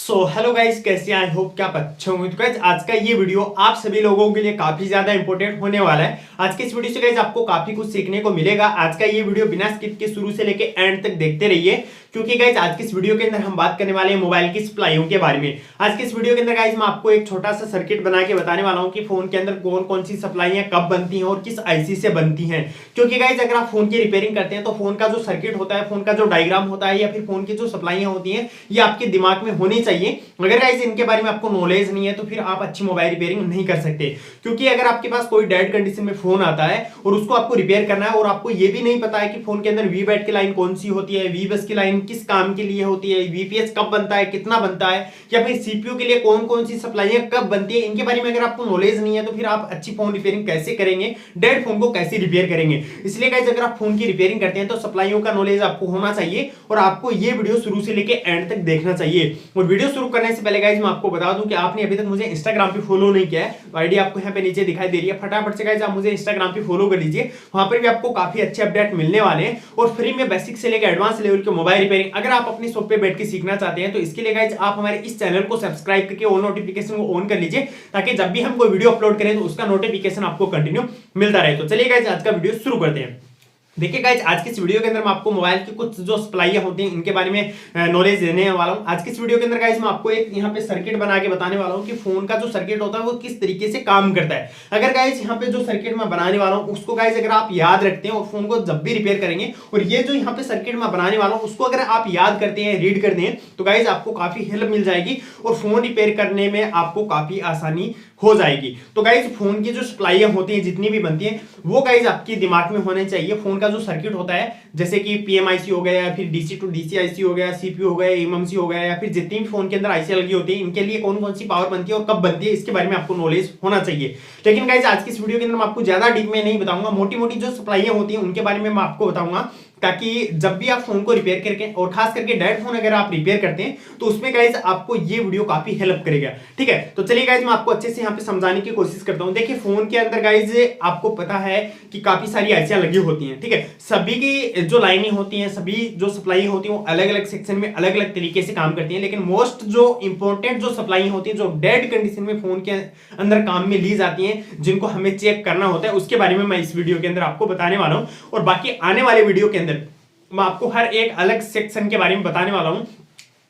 So hello guys, कैसे I hope कि आप अच्छे होंगे। तो गाइस आज का ये वीडियो आप सभी लोगों के लिए काफी ज्यादा इंपॉर्टेंट होने वाला है। आज के इस वीडियो से गाइस आपको काफी कुछ सीखने को मिलेगा। आज का ये वीडियो बिना स्किप के शुरू से लेके एंड तक देखते रहिए, क्योंकि गाइस आज की इस वीडियो के अंदर हम बात करने वाले हैं मोबाइल की सप्लाईयों के बारे में। आज के इस वीडियो के अंदर गाइस मैं आपको एक छोटा सा सर्किट बना के बताने वाला हूं कि फोन के अंदर कौन कौन सी सप्लाईयां कब बनती हैं और किस आईसी से बनती हैं। क्योंकि गाइस अगर आप फोन की रिपेयरिंग करते हैं तो फोन का जो सर्किट होता है, फोन का जो डायग्राम होता है या फिर फोन की जो सप्लाईयां होती हैं, ये आपके दिमाग में होनी चाहिए। अगर गाइस इनके बारे में आपको नॉलेज नहीं है तो फिर आप अच्छी मोबाइल रिपेयरिंग नहीं कर सकते। क्योंकि अगर आपके पास कोई डेड कंडीशन में फोन आता है और उसको आपको रिपेयर करना है और आपको ये भी नहीं पता है कि फोन के अंदर वी बैट की लाइन कौन सी होती है, वी बस की लाइन किस काम के लिए होती है, वीपीएस कब बनता है, कितना बनता है, या फिर सीपीयू के लिए कौन कौन सी सप्लाईयां कब बनती है, इनके बारे में अगर आपको नॉलेज नहीं है तो फिर आप अच्छी फोन रिपेयरिंग कैसे करेंगे, डेड फोन को कैसे रिपेयर करेंगे। इसलिए गाइस अगर आप फोन की रिपेयरिंग करते हैं तो सप्लाईयों का नॉलेज आपको होना चाहिए और आपको ये वीडियो शुरू से लेके एंड तक देखना चाहिए। और वीडियो शुरू करने से पहले गाइस मैं आपको बता दूं कि आपने अभी तक मुझे इंस्टाग्राम पे फॉलो नहीं किया है तो आईडी आपको यहाँ पे नीचे दिखाई दे रही है। फटाफट से गाइस आप मुझे इंस्टाग्राम पे फॉलो कर लीजिए, वहां पर भी आपको काफी अच्छे अपडेट मिलने वाले हैं और फ्री में बेसिक से लेकर एडवांस लेवल के मोबाइल रिपेयरिंग अगर आप अपनी शॉप पे बैठ के सीखना चाहते हैं तो इसके लिए गाइस आप हमारे इस चैनल को सब्सक्राइब करके ऑल नोटिफिकेशन को ऑन कर लीजिए, ताकि जब भी हम कोई वीडियो अपलोड करें तो उसका नोटिफिकेशन आपको कंटिन्यू मिलता रहे। तो चलिए गाइस आज का वीडियो शुरू करते हैं। देखिए गाइस आज की इस वीडियो के अंदर मैं आपको मोबाइल की कुछ जो सप्लाईयां होती हैं इनके बारे में नॉलेज देने वाला हूं। आज की इस वीडियो के अंदर गाइस मैं आपको एक यहाँ पे सर्किट बना के बताने वाला हूं कि फोन का जो सर्किट होता है वो किस तरीके से काम करता है। अगर गाइस यहाँ पे जो सर्किट मैं बनाने वाला हूँ उसको गाइस अगर आप याद रखते हैं और फोन को जब भी रिपेयर करेंगे और ये जो यहाँ पे सर्किट मैं बनाने वाला हूँ उसको अगर आप याद करते हैं, रीड करते हैं तो गाइस आपको काफी हेल्प मिल जाएगी और फोन रिपेयर करने में आपको काफी आसानी हो जाएगी। तो गाइस फोन की जो सप्लाईयां होती हैं जितनी भी बनती हैं वो गाइस आपके दिमाग में होने चाहिए। फोन का जो सर्किट होता है जैसे कि पीएमआईसी हो गया या फिर डीसी टू डीसी आईसी हो गया, सीपीयू हो गया, एमएमसी हो गया, या फिर जितनी भी फोन के अंदर आईसी लगी होती है इनके लिए कौन कौन सी पावर बनती है और कब बनती है इसके बारे में आपको नॉलेज होना चाहिए। लेकिन गाइस आज की इस वीडियो के अंदर मैं आपको ज्यादा डीप में नहीं बताऊंगा, मोटी मोटी जो सप्लाईयां होती हैं उनके बारे में मैं आपको बताऊंगा, ताकि जब भी आप फोन को रिपेयर करके और खास करके डेड फोन अगर आप रिपेयर करते हैं तो उसमें गाइस आपको ये वीडियो काफी हेल्प करेगा। ठीक है, तो चलिए गाइस मैं आपको अच्छे से यहाँ पे समझाने की कोशिश करता हूँ। देखिए फोन के अंदर गाइस आपको पता है कि काफी सारी आईसियां लगी होती हैं। ठीक है, सभी की जो लाइनें होती हैं, सभी जो सप्लाई होती है वो अलग अलग सेक्शन में अलग अलग तरीके से काम करती है। लेकिन मोस्ट जो इंपॉर्टेंट जो सप्लाई होती है जो डेड कंडीशन में फोन के अंदर काम में ली जाती है, जिनको हमें चेक करना होता है, उसके बारे में मैं इस वीडियो के अंदर आपको बताने वाला हूँ। और बाकी आने वाले वीडियो के अंदर मैं आपको हर एक अलग सेक्शन के बारे में बताने वाला हूं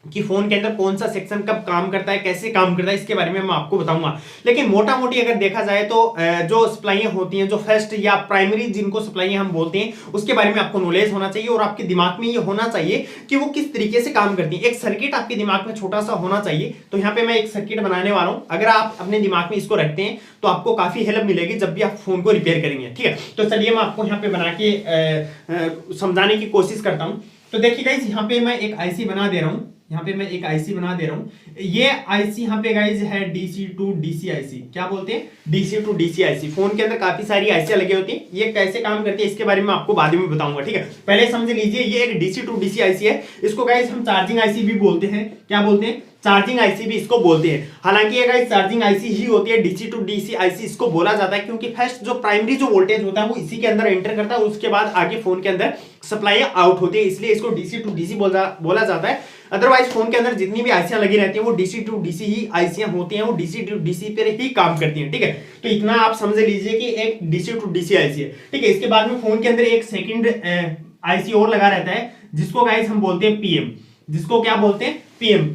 कि फोन के अंदर कौन सा सेक्शन कब काम करता है, कैसे काम करता है, इसके बारे में मैं आपको बताऊंगा। लेकिन मोटा मोटी अगर देखा जाए तो जो सप्लाईयां होती हैं, जो फर्स्ट या प्राइमरी जिनको सप्लाईयां हम बोलते हैं, उसके बारे में आपको नॉलेज होना चाहिए और आपके दिमाग में ये होना चाहिए कि वो किस तरीके से काम करती है। एक सर्किट आपके दिमाग में छोटा सा होना चाहिए। तो यहाँ पे मैं एक सर्किट बनाने वाला हूँ, अगर आप अपने दिमाग में इसको रखते हैं तो आपको काफी हेल्प मिलेगी जब भी आप फोन को रिपेयर करेंगे। ठीक है, तो चलिए मैं आपको यहाँ पे बना के समझाने की कोशिश करता हूँ। तो देखिए गाइस यहाँ पे मैं एक आईसी बना दे रहा हूँ, यहाँ पे मैं एक आईसी बना दे रहा हूँ। ये आईसी यहाँ पे गाइस है डीसी टू डीसी आईसी। क्या बोलते हैं? DC to DC IC. Phone के अंदर काफी सारी आईसी लगी होती है, ये कैसे काम करती है इसके बारे में आपको बाद में बताऊंगा। ठीक है, पहले समझ लीजिए ये एक डीसी टू डीसी आईसी है। इसको गाइस हम चार्जिंग आईसी भी बोलते हैं। क्या बोलते हैं? चार्जिंग आईसी भी इसको बोलते हैं। हालांकि ये गाइस चार्जिंग आईसी ही होती है, डीसी टू डीसी आईसी इसको बोला जाता है क्योंकि फर्स्ट जो प्राइमरी जो वोल्टेज होता है वो इसी के अंदर एंटर करता है, उसके बाद आगे फोन के अंदर सप्लाई आउट होती है, इसलिए इसको डीसी टू डीसी बोला जाता है। अदरवाइज फोन के अंदर जितनी भी आईसियां लगी रहती हैं वो डीसी टू डीसी ही आईसियां होती हैं, वो डीसी टू डीसी पे ही काम करती हैं। ठीक है, तो इतना आप समझ लीजिए कि एक डीसी टू डीसी आईसी है। ठीक है, इसके बाद में फोन के अंदर एक सेकंड आईसी और लगा रहता है जिसको गाइस हम बोलते हैं पीएम। जिसको क्या बोलते हैं? PM,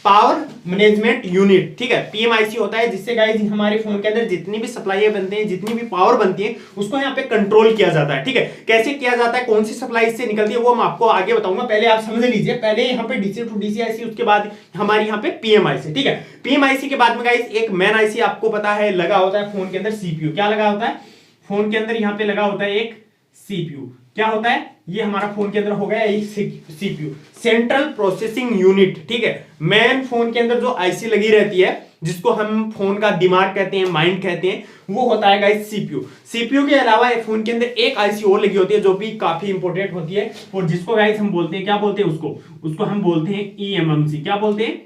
power management unit. ठीक है, पीएमआईसी होता है जिससे गाइस हमारे फोन के अंदर जितनी भी सप्लाई बनते हैं, जितनी भी पावर बनती है उसको यहाँ पे कंट्रोल किया जाता है। ठीक है, कैसे किया जाता है, कौन सी सप्लाई इससे निकलती है वो मैं आपको आगे बताऊंगा। पहले आप समझ लीजिए, पहले यहाँ पे डीसी टू डीसी आईसी, उसके बाद हमारी यहाँ पे पीएमआईसी। ठीक है, पीएमआईसी के बाद में गाइस एक मेन आईसी आपको पता है लगा होता है फोन के अंदर सीपीयू। क्या लगा होता है फोन के अंदर? यहाँ पे लगा होता है एक सीपीयू। क्या होता है? ये हमारा फोन के अंदर हो गया एक सीपीयू, सेंट्रल प्रोसेसिंग यूनिट। ठीक है, मेन फोन के अंदर जो आईसी लगी रहती है जिसको हम फोन का दिमाग कहते हैं, माइंड कहते हैं, वो होता है गाइस सीपीयू। सीपीयू के अलावा फोन के अंदर एक आईसी और लगी होती है जो भी काफी इंपॉर्टेंट होती है और जिसको गाइस हम बोलते हैं, क्या बोलते हैं उसको हम बोलते हैं ईएमएमसी। क्या बोलते हैं?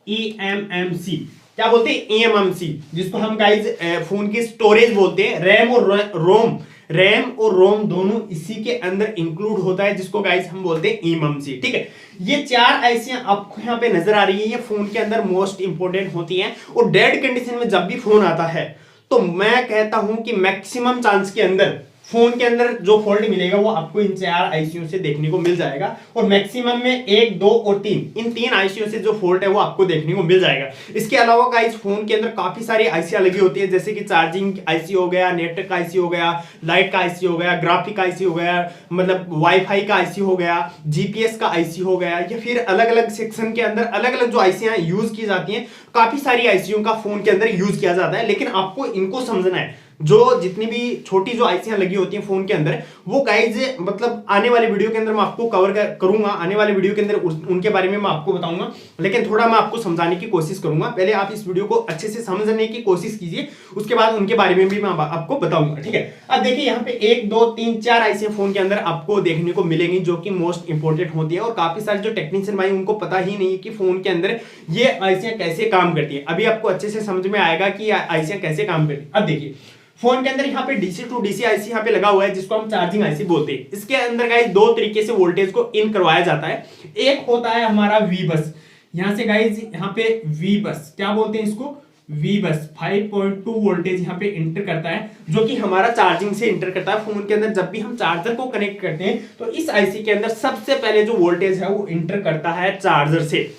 ईएमएमसी। क्या बोलते हैं? ईएमएमसी, जिसको हम गाइस फोन की स्टोरेज बोलते हैं, रैम और रोम। रैम और रोम दोनों इसी के अंदर इंक्लूड होता है, जिसको गाइस हम बोलते हैं eMMC। ठीक है, ये 4 आईसियां आपको यहाँ पे नजर आ रही है, ये फोन के अंदर मोस्ट इंपोर्टेंट होती हैं। और डेड कंडीशन में जब भी फोन आता है तो मैं कहता हूं कि मैक्सिमम चांस के अंदर फोन के अंदर जो फॉल्ट मिलेगा वो आपको इन 4 आईसीयू से देखने को मिल जाएगा। और मैक्सिमम में 1, 2 और 3, इन 3 आईसीयू से जो फॉल्ट है वो आपको देखने को मिल जाएगा। इसके अलावा गाइस फोन के अंदर काफी सारी आईसी लगी होती है, जैसे कि चार्जिंग आईसी हो गया, नेटवर्क का आईसी हो गया, लाइट का आईसी हो गया, ग्राफिक आईसी हो गया, मतलब वाईफाई का आईसी हो गया, जीपीएस का आईसी हो गया, या फिर अलग अलग सेक्शन के अंदर अलग अलग जो आईसीयां यूज की जाती हैं। काफी सारी आईसीयू का फोन के अंदर यूज किया जाता है, लेकिन आपको इनको समझना है। जो जितनी भी छोटी जो आईसियां लगी होती हैं फोन के अंदर, वो गाइज मतलब आने वाले वीडियो के अंदर मैं आपको कवर करूंगा, आने वाले वीडियो के अंदर उनके बारे में मैं आपको बताऊंगा, लेकिन थोड़ा मैं आपको समझाने की कोशिश करूंगा। पहले आप इस वीडियो को अच्छे से समझने की कोशिश कीजिए, उसके बाद उनके बारे में भी मैं आपको बताऊंगा। ठीक है, अब देखिए यहाँ पे 1, 2, 3, 4 आईसियां फोन के अंदर आपको देखने को मिलेंगी, जो कि मोस्ट इंपोर्टेंट होती है। और काफी सारे जो टेक्नीशियन भाई उनको पता ही नहीं है कि फोन के अंदर ये आईसियां कैसे काम करती है। अभी आपको अच्छे से समझ में आएगा कि आईसियां कैसे काम करती है। अब देखिए फोन के अंदर यहाँ पे डीसी टू डीसी आईसी यहाँ पे लगा हुआ है, जिसको हम चार्जिंग आईसी बोलते हैं। इसके अंदर गाइस 2 तरीके से वोल्टेज को इन करवाया जाता है। एक होता है हमारा वी बस, यहाँ से गाइस यहाँ पे वी बस क्या बोलते हैं इसको, वी बस 5.2 वोल्टेज यहाँ पे इंटर करता है, जो कि हमारा चार्जिंग से इंटर करता है। फोन के अंदर जब भी हम चार्जर को कनेक्ट करते हैं तो इस आईसी के अंदर सबसे पहले जो वोल्टेज है वो इंटर करता है चार्जर से।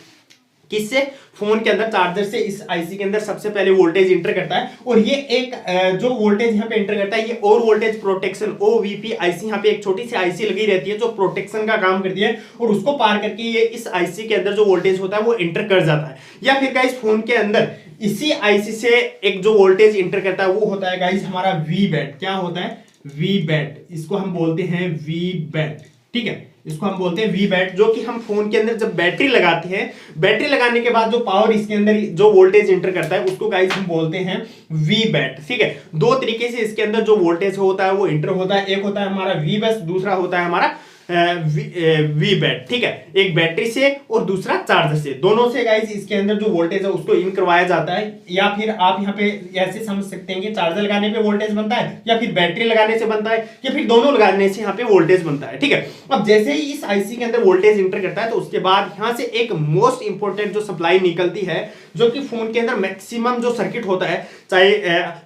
किससे? फोन के अंदर चार्जर से इस आईसी के अंदर सबसे पहले वोल्टेज इंटर करता है। और ये एक जो वोल्टेज यहाँ पे इंटर करता है, ये और वोल्टेज प्रोटेक्शन ओवीपी आईसी, यहाँ पे एक छोटी सी आईसी लगी रहती है जो प्रोटेक्शन का काम करती है, और उसको पार करके ये इस आईसी के अंदर जो वोल्टेज होता है वो इंटर कर जाता है। या फिर गाइस फोन के अंदर इसी आईसी से एक जो वोल्टेज इंटर करता है वो होता है गाइस हमारा वी बैट। क्या होता है? वी बैट, इसको हम बोलते हैं वी बैट। ठीक है, इसको हम बोलते हैं वी बैट, जो कि हम फोन के अंदर जब बैटरी लगाते हैं, बैटरी लगाने के बाद जो पावर इसके अंदर जो वोल्टेज इंटर करता है उसको गाइस हम बोलते हैं वी बैट। ठीक है, 2 तरीके से इसके अंदर जो वोल्टेज होता है वो इंटर होता है। एक होता है हमारा वी बस, दूसरा होता है हमारा वी बैट। ठीक है, एक बैटरी से और दूसरा चार्जर से, दोनों से गाइस इसके अंदर जो वोल्टेज है उसको इन करवाया जाता है। या फिर आप यहाँ पे ऐसे समझ सकते हैं कि चार्जर लगाने पे वोल्टेज बनता है, या फिर बैटरी लगाने से बनता है, या फिर दोनों लगाने से यहाँ पे वोल्टेज बनता है। ठीक है, अब जैसे ही इस आईसी के अंदर वोल्टेज इंटर करता है तो उसके बाद यहाँ से एक मोस्ट इंपोर्टेंट जो सप्लाई निकलती है, जो कि फोन के अंदर मैक्सिमम जो सर्किट होता है, चाहे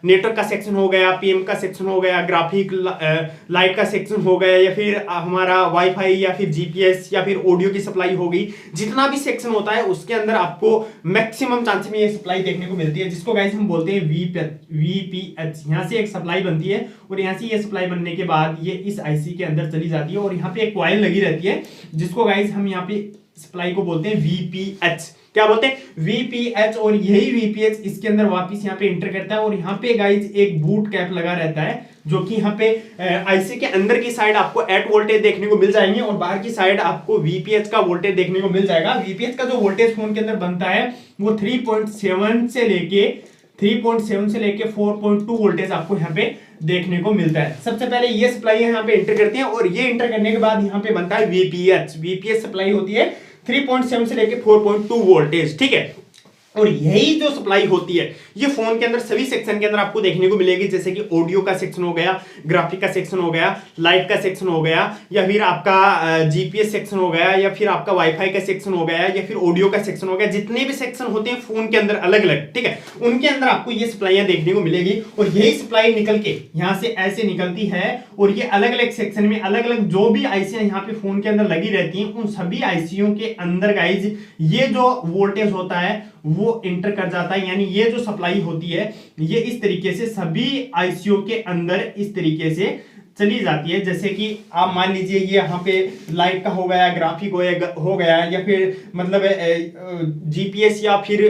नेटवर्क का सेक्शन हो गया, पीएम का सेक्शन हो गया, ग्राफिक लाइट का सेक्शन हो गया, या फिर हमारा वाईफाई, या फिर जीपीएस, या फिर ऑडियो की सप्लाई हो गई, जितना भी सेक्शन होता है उसके अंदर आपको मैक्सिमम चांस में ये सप्लाई देखने को मिलती है, जिसको गाइस हम बोलते हैं वीपीएच। यहाँ से एक सप्लाई बनती है और यहाँ से ये सप्लाई बनने के बाद ये इस आईसी के अंदर चली जाती है, और यहाँ पे एक कॉइल लगी रहती है जिसको गाइस हम यहाँ पे सप्लाई को बोलते हैं वीपीएच। क्या बोलते हैं? वीपीएच। और यही वीपीएच इसके अंदर वापस यहाँ पे इंटर करता है, और यहाँ पे गाइस एक बूट कैप लगा रहता है, जो कि यहाँ पे आईसी के अंदर की साइड आपको 8 वोल्टेज देखने को मिल जाएंगे, और बाहर की साइड आपको वीपीएच का वोल्टेज देखने को मिल जाएगा। वीपीएच का जो वोल्टेज फोन के अंदर बनता है वो 3.7 से लेके 4.2 वोल्टेज आपको यहाँ पे देखने को मिलता है। सबसे पहले ये सप्लाई यहाँ पे इंटर करती है, और ये इंटर करने के बाद यहाँ पे बनता है वीपीएच। वीपीएच सप्लाई होती है 3.7 से लेके 4.2 वोल्टेज। ठीक है, और यही जो सप्लाई होती है ये फोन के अंदर सभी सेक्शन के अंदर आपको देखने को मिलेगी, जैसे कि ऑडियो का सेक्शन हो गया, ग्राफिक का सेक्शन हो गया, लाइट का सेक्शन हो गया, या फिर आपका जीपीएस सेक्शन हो गया, या फिर आपका वाईफाई का सेक्शन हो गया, या फिर ऑडियो का सेक्शन हो गया। जितने भी सेक्शन होते हैं फोन के अंदर अलग अलग, ठीक है, उनके अंदर आपको ये सप्लाईयां देखने को मिलेगी। और यही सप्लाई निकल के यहाँ से ऐसे निकलती है, और ये अलग अलग सेक्शन में अलग अलग जो भी आईसीयां यहाँ पे फोन के अंदर लगी रहती हैं, उन सभी आईसीयों के अंदर गाइज ये जो वोल्टेज होता है वो इंटर कर जाता है। यानी ये जो सप्लाई होती है ये इस तरीके से सभी आईसीयू के अंदर इस तरीके से चली जाती है। जैसे कि आप मान लीजिए ये यहाँ पे लाइट का हो गया, ग्राफिक हो गया, या फिर मतलब जीपीएस, या फिर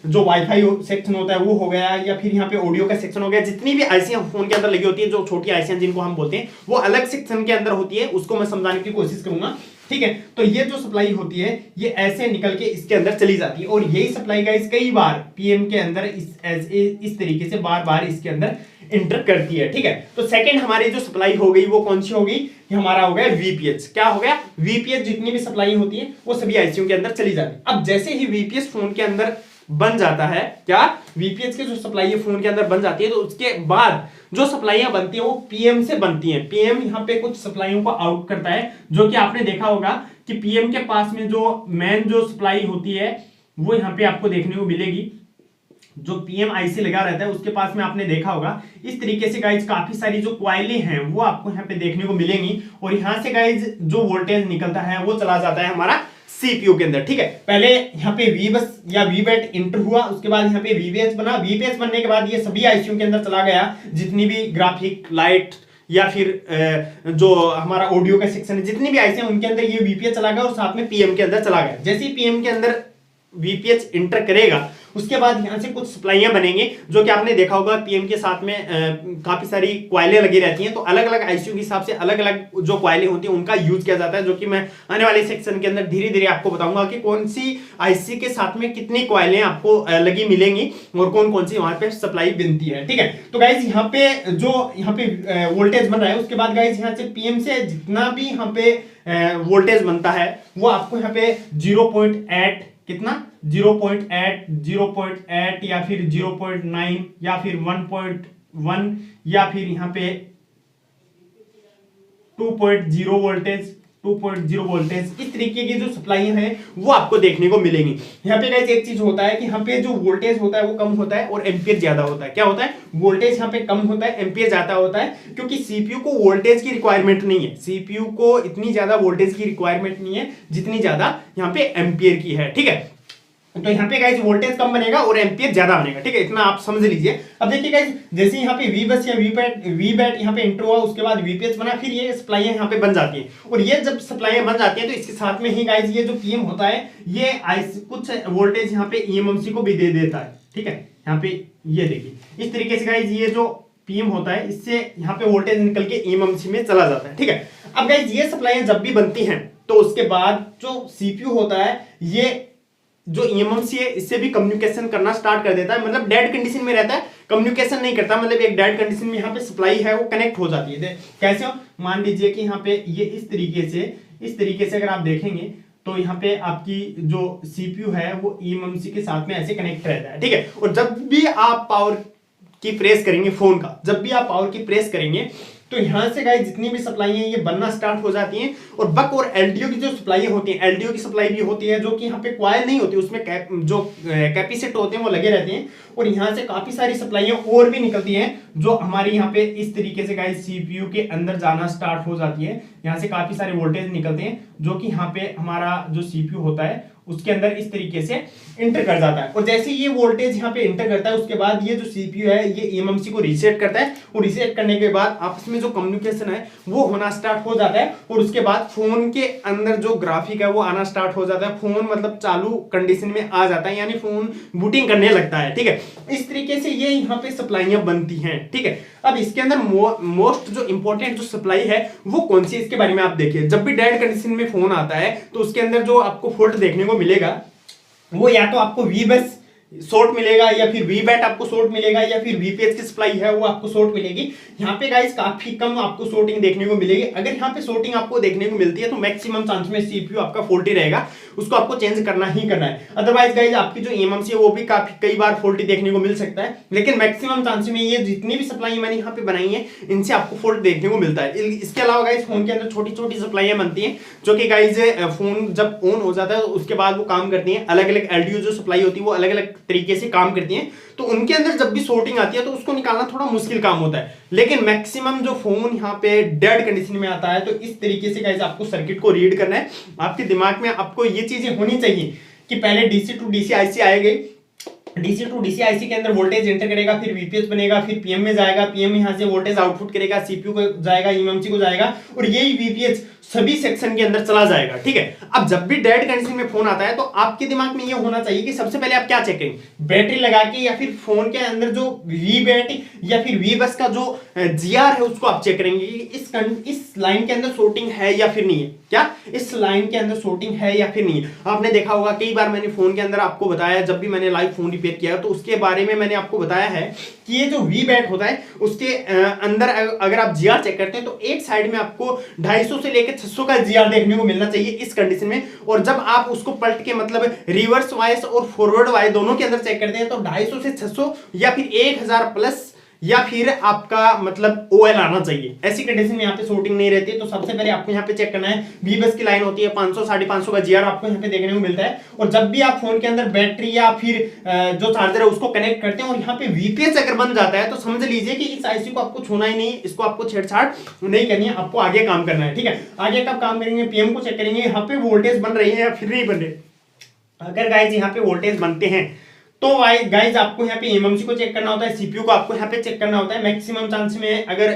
जो वाईफाई सेक्शन होता है वो हो गया, या फिर यहाँ पे ऑडियो का सेक्शन हो गया। जितनी भी आईसियां फोन के अंदर लगी होती है, जो छोटी आईसियां जिनको हम बोलते हैं, वो अलग सेक्शन के अंदर होती है, उसको मैं समझाने की कोशिश करूंगा। ठीक है, तो ये जो सप्लाई होती है ये ऐसे निकल के इसके अंदर चली जाती है, और यही सप्लाई गाइस कई बार पीएम के अंदर इस तरीके से बार बार इसके अंदर इंटर करती है। ठीक है, तो सेकंड हमारी जो सप्लाई हो गई वो कौन सी हो गई? हमारा हो गया वीपीएच। क्या हो गया? वीपीएच। जितनी भी सप्लाई होती है वो सभी आईसीयू के अंदर चली जाती है। अब जैसे ही वीपीएच फोन के अंदर बन जाता है, क्या वीपीएच की जो सप्लाई है फोन के अंदर बन जाती है, तो उसके बाद जो सप्लाइयां बनती है वो पीएम से बनती है। पीएम यहाँ पे कुछ सप्लाइयों को आउट करता है, जो कि आपने देखा होगा कि पीएम के पास में जो मेन जो सप्लाई होती है वो यहाँ पे आपको देखने को मिलेगी। जो पीएम आईसी लगा रहता है उसके पास में आपने देखा होगा इस तरीके से गाइज काफी सारी जो क्वाइलें हैं वो आपको यहाँ पे देखने को मिलेंगी, और यहाँ से गाइज जो वोल्टेज निकलता है वो चला जाता है हमारा सीपीयू के अंदर। ठीक है, पहले यहाँ पे वी बस या वी बैट इंटर हुआ, उसके बाद यहाँ पे वीपीएच बना, वीपीएच बनने के बाद ये सभी आईसीयू के अंदर चला गया, जितनी भी ग्राफिक लाइट या फिर जो हमारा ऑडियो का सेक्शन है, जितनी भी आईसी है उनके अंदर ये वीपीएच चला गया और साथ में पीएम के अंदर चला गया। जैसे ही पीएम के अंदर वीपीएच इंटर करेगा उसके बाद यहां से कुछ सप्लाइयां बनेंगे, जो कि आपने देखा होगा पीएम के साथ में काफी सारी क्वाइलें लगी रहती हैं, तो अलग अलग आईसीयू के हिसाब से अलग अलग जो क्वाइलें होती हैं उनका यूज किया जाता है, जो कि मैं आने वाले सेक्शन के अंदर धीरे धीरे आपको बताऊंगा कि कौन सी आईसी के साथ में कितनी क्वाइलें आपको लगी मिलेंगी और कौन कौन सी वहां पे सप्लाई बनती है। ठीक है, तो गाइज यहाँ पे जो यहाँ पे वोल्टेज बन रहा है उसके बाद गाइज यहाँ से पीएम से जितना भी यहाँ पे वोल्टेज बनता है वो आपको यहाँ पे 0.8 कितना 0.8 0.8 या फिर 0.9 या फिर 1.1 या फिर यहाँ पे 2.0 वोल्टेज 2.0 वोल्टेज, इस तरीके की जो सप्लाई है वो आपको देखने को मिलेंगी। यहाँ पे गाइस एक चीज होता है कि यहाँ पे जो वोल्टेज होता है वो कम होता है और एम्पियर ज्यादा होता है। क्या होता है, वोल्टेज यहाँ पे कम होता है, एम्पियर ज्यादा होता है, क्योंकि सीपीयू को वोल्टेज की रिक्वायरमेंट नहीं है, सीपीयू को इतनी ज्यादा वोल्टेज की रिक्वायरमेंट नहीं है जितनी ज्यादा यहाँ पे एम्पियर की है। ठीक है, तो यहाँ पे गाइस वोल्टेज कम बनेगा और एम्पियर ज्यादा बनेगा। ठीक है, इतना आप समझ लीजिए। अब देखिए गाइस, जैसे यहाँ पे वी बस या वी बैट यहाँ पे इंटर हुआ, उसके बाद वीपीएच बना, फिर ये सप्लाइयां यहाँ पे बन जाती हैं, और ये जब सप्लाइयां बन जाती हैं तो इसके साथ में ही गाइस ये जो पीएम होता है ये कुछ वोल्टेज यहाँ पे ईएमएमसी को भी दे देता है। ठीक है, यहाँ पे ये देखिए इस तरीके से गाइस ये जो पीएम होता है इससे यहाँ पे वोल्टेज निकल के ईएमएमसी में चला जाता है। ठीक है, अब गाइस ये सप्लाइयां जब भी बनती हैं तो उसके बाद जो सीपीयू होता है ये जो ईएमएमसी है इससे भी कम्युनिकेशन करना स्टार्ट कर देता है, मतलब डेड कंडीशन में रहता है, कम्युनिकेशन नहीं करता, मतलब एक डेड कंडीशन में यहाँ पे सप्लाई है वो कनेक्ट हो जाती है। कैसे हो, मान लीजिए कि यहाँ पे ये इस तरीके से अगर आप देखेंगे तो यहाँ पे आपकी जो सीपीयू है वो ईएमएमसी के साथ में ऐसे कनेक्ट रहता है। ठीक है, और जब भी आप पावर की प्रेस करेंगे फोन का, जब भी आप पावर की प्रेस करेंगे तो यहां से गाइस जितनी भी सप्लाई है ये बनना स्टार्ट हो जाती हैं, और बक और एलडीओ की जो सप्लाई होती है, एलडीओ की सप्लाई भी होती है, जो कि यहाँ पे क्वाइल नहीं होती, उसमें जो कैपेसिटर होते हैं वो लगे रहते हैं, और यहाँ से काफी सारी सप्लाइयां और भी निकलती हैं जो हमारी यहाँ पे इस तरीके से गाइस सीपीयू के अंदर जाना स्टार्ट हो जाती है। यहाँ से काफी सारे वोल्टेज निकलते हैं जो कि यहाँ पे हमारा जो सीपीयू होता है उसके अंदर इस तरीके से इंटर कर जाता है, और जैसे ये वोल्टेज यहाँ पे इंटर करता है उसके बाद ये जो सीपीयू है ये ईएमएमसी को रीसेट करता है, और रीसेट करने के बाद आपस में जो कम्युनिकेशन है वो होना स्टार्ट हो जाता है, और उसके बाद फोन के अंदर जो ग्राफिक है वो आना स्टार्ट हो जाता है, फोन मतलब चालू कंडीशन में आ जाता है, यानी फोन बूटिंग करने लगता है। ठीक है, इस तरीके से ये यहाँ पे सप्लाइयां बनती हैं। ठीक है, अब इसके अंदर मोस्ट जो इंपॉर्टेंट जो सप्लाई है वो कौन सी, इसके बारे में आप देखिए। जब भी डेड कंडीशन में फोन आता है तो उसके अंदर जो आपको फॉल्ट देखने को मिलेगा वो या तो आपको वी बस शॉर्ट मिलेगा, या फिर वी बैट आपको शॉर्ट मिलेगा, या फिर वीपीएच की सप्लाई है वो आपको शॉर्ट मिलेगी। यहाँ पे गाइस काफी कम आपको शॉर्टिंग देखने को मिलेगी। अगर यहाँ पे शॉर्टिंग आपको देखने को मिलती है तो मैक्सिमम चांस में सीपीयू आपका फॉल्टी रहेगा, उसको आपको चेंज करना ही करना है। अदरवाइज गाइस आपकी जो ईएमएमसी है वो भी काफी कई बार फॉल्टी देखने को मिल सकता है, लेकिन मैक्सिमम चांस में ये जितनी भी सप्लाई मैंने यहाँ पे बनाई है इनसे आपको फॉल्ट देखने को मिलता है। इसके अलावा गाइस फोन के अंदर छोटी छोटी सप्लाइयां बनती हैं जो कि गाइस फोन जब ऑन हो जाता है तो उसके बाद वो काम करती हैं। अलग अलग एलडीओ जो सप्लाई होती है वो अलग अलग तरीके से काम करती हैं, तो उनके अंदर जब भी शॉर्टिंग आती है तो उसको निकालना थोड़ा मुश्किल काम होता है। लेकिन मैक्सिमम जो फोन यहाँ पे डेड कंडीशन में आता है तो इस तरीके से गाइस आपको सर्किट को रीड करना है। आपके दिमाग में आपको ये चीजें होनी चाहिए कि पहले डीसी टू डीसी आईसी आएगी, डीसी टू डीसी आईसी के अंदर वोल्टेज एंटर करेगा, फिर वीपीएच बनेगा, फिर पीएम में जाएगा, पीएम यहां से वोल्टेज आउटपुट करेगा, सीपीयू को जाएगा, ईएमएमसी को जाएगा, और यही वीपीएच सभी सेक्शन के अंदर चला जाएगा। ठीक है, अब जब भी डेड कंडीशन में फोन आता है तो आपके दिमाग में ये होना चाहिए कि सबसे पहले आप क्या चेक करेंगे, बैटरी लगा के या फिर फोन के अंदर जो वी बैट या फिर वी बस का जो जीआर है उसको आप चेक करेंगे कि इस लाइन के अंदर शॉर्टिंग है या फिर नहीं है। क्या इस लाइन के अंदर शॉर्टिंग है या फिर नहीं है। आपने देखा होगा कई बार मैंने फोन के अंदर आपको बताया, जब भी मैंने लाइव फोन रिपेयर रिपेयर किया, तो उसके बारे में मैंने आपको बताया है कि ये जो वी बैट होता है उसके अंदर अगर आप जीआर चेक करते हैं तो एक साइड में आपको 250 से लेकर 600 का जीआर देखने को मिलना चाहिए इस कंडीशन में। और जब आप उसको पलट के मतलब रिवर्स वाइज और फॉरवर्ड वाइज दोनों के अंदर चेक करते हैं तो 250 से 600 या फिर 1000 प्लस या फिर आपका मतलब ओएल आना चाहिए। ऐसी कंडीशन में यहाँ पे शॉर्टिंग नहीं रहती है। तो सबसे पहले आपको यहाँ पे चेक करना है, वी बस की लाइन होती है 500 550 का जीआर आपको यहाँ पे देखने को मिलता है। और जब भी आप फोन के अंदर बैटरी या फिर जो चार्जर है उसको कनेक्ट करते हैं और यहाँ पे वीपीएस अगर बन जाता है तो समझ लीजिए कि इस आईसी को आपको छूना ही नहीं, इसको आपको छेड़छाड़ नहीं करनी है, आपको आगे काम करना है। ठीक है, आगे कब काम करेंगे, पीएम को चेक करेंगे यहाँ पे वोल्टेज बन रही है या फिर नहीं बन रही। अगर गाइज यहाँ पे वोल्टेज बनते हैं तो गाइज आपको यहाँ पे एमएमसी को चेक करना होता है, सीपीयू को आपको यहाँ पे चेक करना होता है। मैक्सिमम चांस में अगर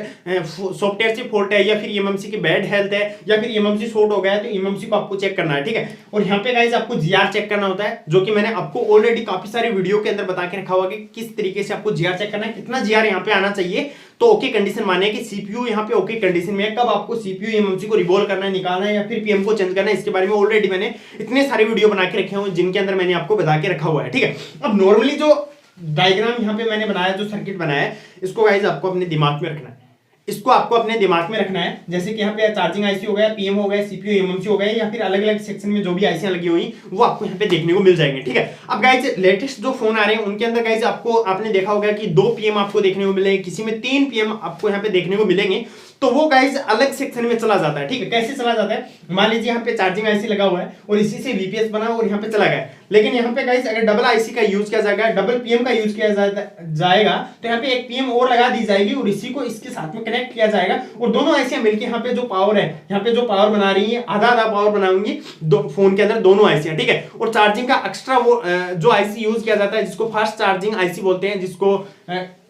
सॉफ्टवेयर से फॉल्ट है या फिर एमएमसी की बैड हेल्थ है या फिर एमएमसी शॉर्ट हो गया है तो एमएमसी को आपको चेक करना है। ठीक है, और यहाँ पे गाइज आपको जीआर चेक करना होता है, जो कि मैंने आपको ऑलरेडी काफी सारे वीडियो के अंदर बता के रखा हुआ कि किस तरीके से आपको जीआर चेक करना है, कितना जीआर यहाँ पे आना चाहिए। तो ओके कंडीशन माने कि सीपीयू यहाँ पे ओके कंडीशन में है, कब आपको सीपीयू एमएमसी को रिवॉल्व करना है, निकालना है या फिर पीएम को चेंज करना है, इसके बारे में ऑलरेडी मैंने इतने सारे वीडियो बना के रखे हुए जिनके अंदर मैंने आपको बता के रखा हुआ है। ठीक है, अब नॉर्मली जो डायग्राम यहाँ पे मैंने बनाया, जो सर्किट बनाया है, इसको गाइस आपको अपने दिमाग में रखना है, इसको आपको अपने दिमाग में रखना है। जैसे कि यहाँ पे चार्जिंग आईसी हो गया, पीएम हो गया, सीपीयू एमएमसी हो गया या फिर अलग अलग सेक्शन में जो भी आईसियां लगी हुई वो आपको यहाँ पे देखने को मिल जाएंगे। ठीक है, अब गाइस लेटेस्ट जो फोन आ रहे हैं उनके अंदर गाइस आपने देखा होगा कि 2 पीएम आपको देखने को मिलेंगे, किसी में 3 पीएम आपको यहाँ पे देखने को मिलेंगे। तो वो गाइस अलग सेक्शन में चला जाता है। ठीक है, कैसे चला जाता है, मान लीजिए यहाँ पे चार्जिंग आईसी लगा हुआ है और इसी से वीपीएस बना और यहाँ पे चला गया, लेकिन यहाँ पे गाइस अगर डबल आईसी का यूज किया जाएगा, डबल पीएम का यूज किया जाएगा तो यहाँ पे एक पीएम और लगा दी जाएगी और इसी को इसके साथ में कनेक्ट किया जाएगा और दोनों आईसियां मिलकर यहाँ पे जो पावर है, यहाँ पे जो पावर बना रही है, आधा आधा पावर बनाऊंगी फोन के अंदर दोनों आईसियां। ठीक है, और चार्जिंग का एक्स्ट्रा वो जो आईसी यूज किया जाता है जिसको फास्ट चार्जिंग आईसी बोलते हैं, जिसको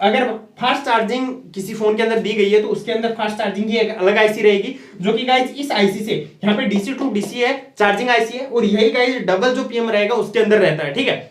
अगर फास्ट चार्जिंग किसी फोन के अंदर दी गई है तो उसके अंदर फास्ट चार्जिंग की एक अलग आईसी रहेगी, जो कि गाइस इस आईसी से यहाँ पे डीसी टू डीसी है, चार्जिंग आईसी है और यही गाइस डबल जो पीएम रहेगा उसके अंदर रहता है। ठीक है,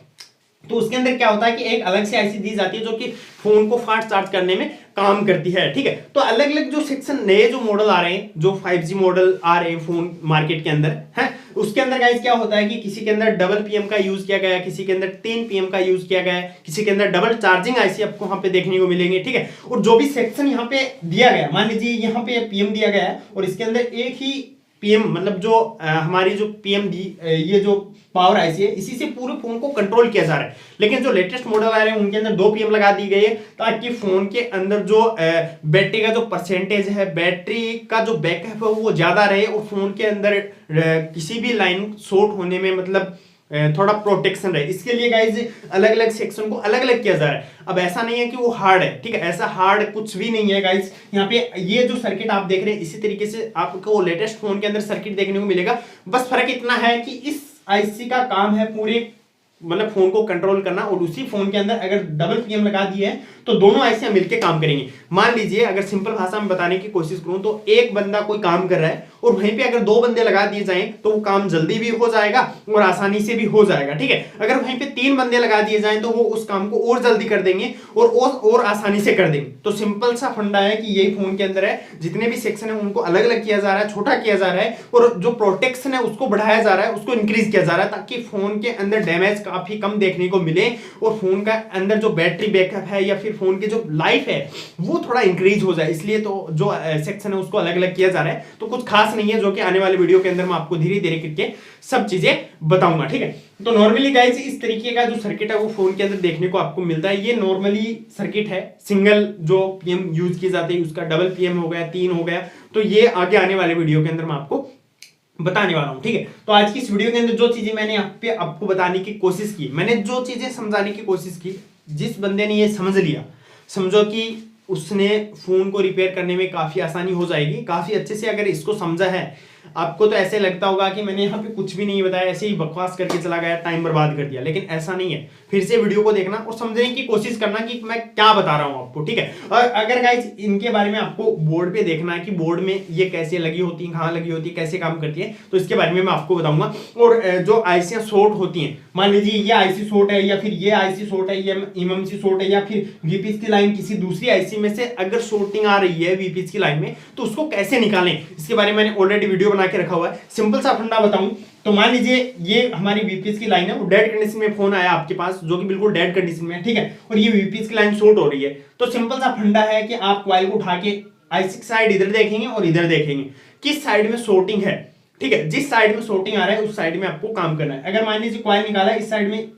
तो उसके अंदर क्या होता है कि एक अलग से आईसी दी जाती है जो कि फोन को फास्ट चार्ज करने में काम करती है। ठीक है, तो अलग अलग जो सेक्शन नए जो मॉडल आ रहे हैं, जो 5G मॉडल आ रहे हैं फोन मार्केट के अंदर है, उसके अंदर गाइस क्या होता है कि किसी के अंदर डबल पीएम का यूज किया गया है, किसी के अंदर 3 पीएम का यूज किया गया है, किसी के अंदर डबल चार्जिंग आईसी आपको यहाँ पे देखने को मिलेंगे। ठीक है, और जो भी सेक्शन यहाँ पे दिया गया, मान लीजिए यहाँ पे पीएम दिया गया है और इसके अंदर एक ही पीएम मतलब जो हमारी जो पीएम दी ये जो पावर आईसी है इसी से पूरे फोन को कंट्रोल किया जा रहा है। लेकिन जो लेटेस्ट मॉडल आ रहे हैं उनके अंदर 2 पीएम लगा दी गई है ताकि फोन के अंदर जो बैटरी का जो परसेंटेज है, बैटरी का जो बैकअप है वो ज्यादा रहे और फोन के अंदर किसी भी लाइन शॉर्ट होने में मतलब थोड़ा प्रोटेक्शन रहे। इसके लिए गाइज अलग अलग सेक्शन को अलग अलग किया जा रहा है। अब ऐसा नहीं है कि वो हार्ड है, ठीक है, ऐसा हार्ड कुछ भी नहीं है गाइज। यहाँ पे ये जो सर्किट आप देख रहे हैं इसी तरीके से आपको लेटेस्ट फोन के अंदर सर्किट देखने को मिलेगा। बस फर्क इतना है कि इस आईसी का काम है पूरे मतलब फोन को कंट्रोल करना और उसी फोन के अंदर अगर डबल पीएम लगा दिए है तो दोनों आईसियां मिलकर काम करेंगी। मान लीजिए अगर सिंपल भाषा में बताने की कोशिश करूं तो एक बंदा कोई काम कर रहा है और वहीं पे अगर 2 बंदे लगा दिए जाएं तो वो काम जल्दी भी हो जाएगा और आसानी से भी हो जाएगा। ठीक है, अगर वहीं पे 3 बंदे लगा दिए जाएं तो वो उस काम को और जल्दी कर देंगे और आसानी से कर देंगे। तो सिंपल सा फंडा है कि यही फोन के अंदर है, जितने भी सेक्शन है उनको अलग अलग किया जा रहा है, छोटा किया जा रहा है और जो प्रोटेक्शन है उसको बढ़ाया जा रहा है, उसको इंक्रीज किया जा रहा है ताकि फोन के अंदर डैमेज काफी कम देखने को मिले और फोन का अंदर जो बैटरी बैकअप है या फिर फोन की जो लाइफ है वो थोड़ा इंक्रीज हो जाए। इसलिए तो जो सेक्शन है उसको अलग अलग किया जा रहा है। तो कुछ खास नहीं है, जो कि आने वाले वीडियो के अंदर मैं आपको धीरे धीरे करके सब चीजें बताऊंगा। ठीक है, तो नॉर्मली गाइस इस तरीके का जो सर्किट है वो फोन के अंदर देखने को आपको मिलता है। ये नॉर्मली सर्किट है, सिंगल जो पीएम यूज की जाती है उसका डबल पीएम हो गया, 3 हो गया, तो ये आगे आने वाले वीडियो के अंदर मैं आपको बताने वाला हूं। ठीक है, तो आज की इस वीडियो के अंदर जो चीजें मैंने आपको बताने की कोशिश की, मैंने जो चीजें समझाने की कोशिश की, जिस बंदे ने ये समझ लिया, समझो कि उसने फोन को रिपेयर करने में काफी आसानी हो जाएगी। काफी अच्छे से अगर इसको समझा है, आपको तो ऐसे लगता होगा कि मैंने यहाँ पे कुछ भी नहीं बताया, ऐसे ही बकवास करके चला गया, टाइम बर्बाद कर दिया, लेकिन ऐसा नहीं है। फिर से वीडियो को देखना और समझने की कोशिश करना कि मैं क्या बता रहा हूँ आपको। ठीक है, और अगर गाइस इनके बारे में आपको बोर्ड पे देखना है कि बोर्ड में ये कैसे लगी होती है, कहाँ लगी होती है, कैसे काम करती है, तो इसके बारे में मैं आपको बताऊंगा। और जो आईसियां शॉर्ट होती हैं, मान लीजिए ये आईसी शॉर्ट है या फिर ये आईसी शॉर्ट है, ये एमएमसी शॉर्ट है या फिर वीपीएस की लाइन किसी दूसरी आईसी में से अगर शॉर्टिंग आ रही है वीपीएस की लाइन में तो उसको कैसे निकालें, इसके बारे में मैंने ऑलरेडी वीडियो बना के रखा हुआ है। सिंपल सा फंडा बताऊं तो मान लीजिए ये हमारी वीपीएस की लाइन है, वो डेड कंडीशन में फोन आया आपके पास जो कि बिल्कुल डेड कंडीशन में है, ठीक है, और ये वीपीएस की लाइन शॉर्ट हो रही है, तो सिंपल सा फंडा है कि आप कॉइल को उठा के आईसी की साइड इधर देखेंगे और इधर देखेंगे किस साइड में शॉर्टिंग है, ठीक है, जिस साइड में शॉर्टिंग आ रहा है उस साइड में आपको काम करना है। अगर मान लीजिए कॉइल निकाला इस साइड में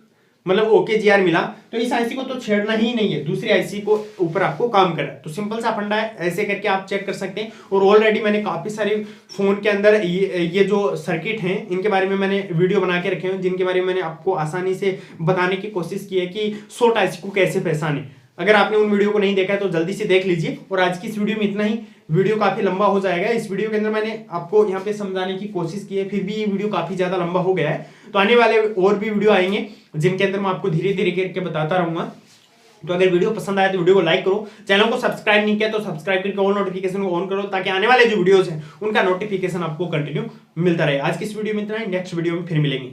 मतलब ओके जी आर मिला, तो इस आईसी को तो छेड़ना ही नहीं है, दूसरी आईसी को ऊपर आपको काम करना है। तो सिंपल सा फंडा है, ऐसे करके आप चेक कर सकते हैं। और ऑलरेडी मैंने काफी सारे फोन के अंदर ये जो सर्किट हैं इनके बारे में मैंने वीडियो बना के रखे हैं, जिनके बारे में मैंने आपको आसानी से बताने की कोशिश की है कि शॉर्ट आईसी को कैसे पहचाने। अगर आपने उन वीडियो को नहीं देखा है तो जल्दी से देख लीजिए। और आज की इस वीडियो में इतना ही, वीडियो काफी लंबा हो जाएगा। इस वीडियो के अंदर मैंने आपको यहाँ पे समझाने की कोशिश की है, फिर भी ये वीडियो काफी ज्यादा लंबा हो गया है। तो आने वाले और भी वीडियो आएंगे जिनके अंदर मैं आपको धीरे धीरे करके बताता रहूंगा। तो अगर वीडियो पसंद आया तो वीडियो को लाइक करो, चैनल को सब्सक्राइब नहीं किया तो सब्सक्राइब करके ऑल नोटिफिकेशन को ऑन करो, ताकि आने वाले जो वीडियोस हैं उनका नोटिफिकेशन आपको कंटिन्यू मिलता रहे। आज की इस वीडियो में इतना ही, नेक्स्ट वीडियो में फिर मिलेंगे।